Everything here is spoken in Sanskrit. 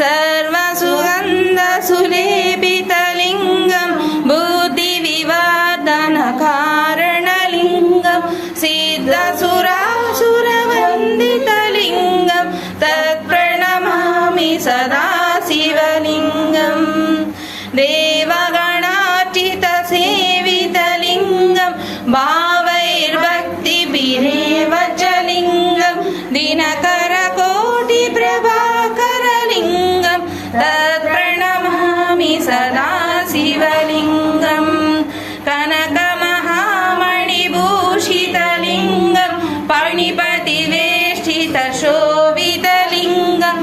सर्वसुगन्धसुलेपितलिङ्गं बुद्धिविवर्धनकारणलिङ्गं सिद्धसुरासुरवन्दितलिङ्गं तत्प्रणमामि सदा शिवलिङ्गं देवगणार्चितसेवितलिङ्गं भावैर्भक्तिभिरेव च लिङ्गं दिनकरकोटिप्रभाकरलिङ्गं तत्प्रणमामि सदा शिवलिङ्गं कनकमहामणिभूषितलिङ्गं पणिपतिवेष्टितशोभितलिङ्गं